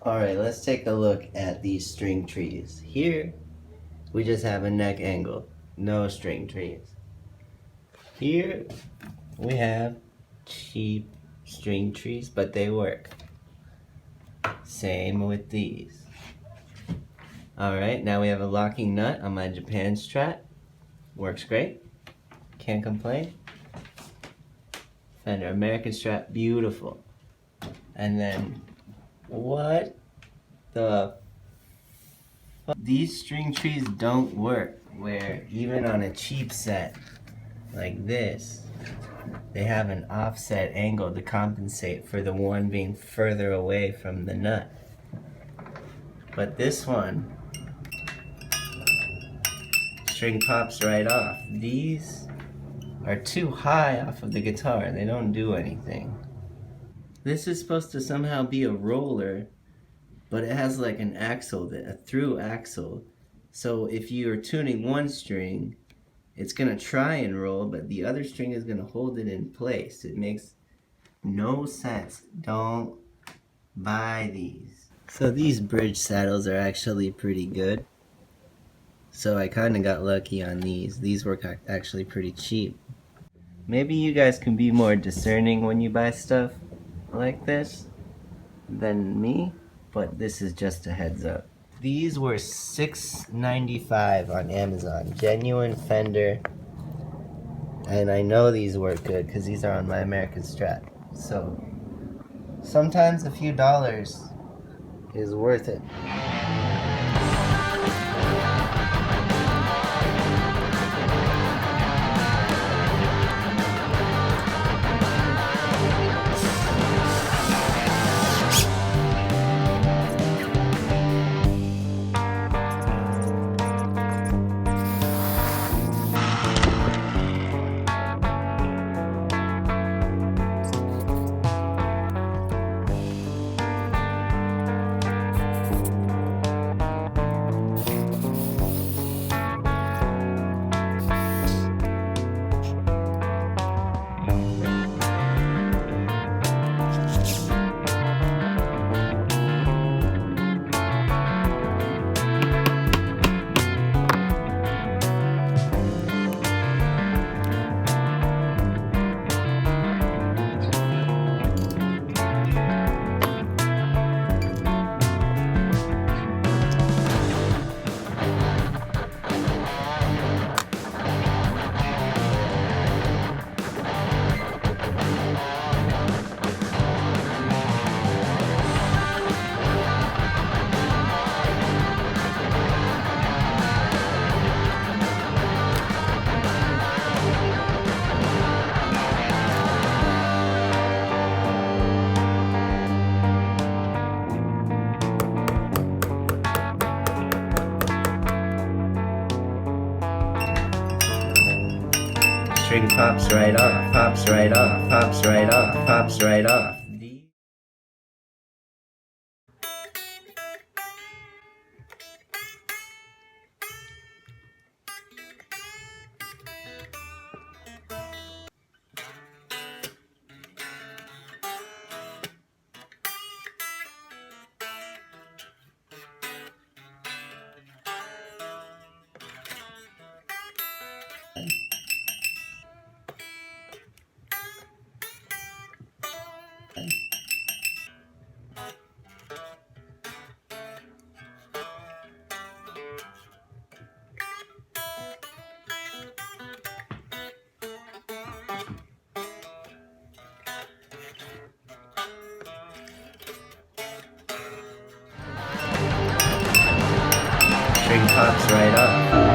Alright, let's take a look at these string trees. Here, we just have a neck angle, no string trees. Here, we have cheap string trees, but they work. Same with these. Alright, now we have a locking nut on my Japan Strat. Works great. Can't complain. Fender American Strat, beautiful. And then, what the fuck? These string trees don't work, where even on a cheap set like this, they have an offset angle to compensate for the one being further away from the nut. But this one, string pops right off. These are too high off of the guitar. They don't do anything. This is supposed to somehow be a roller, but it has like an axle, a through axle. So if you're tuning one string, it's gonna try and roll, but the other string is gonna hold it in place. It makes no sense. Don't buy these. So these bridge saddles are actually pretty good. So I kinda got lucky on these. These were actually pretty cheap. Maybe you guys can be more discerning when you buy stuff like this than me, but this is just a heads up. These were $6.95 on Amazon, genuine Fender, and I know these work good because these are on my American Strat. So sometimes a few dollars is worth it. String pops right off, pops right off, pops right off, pops right off. String pops right off.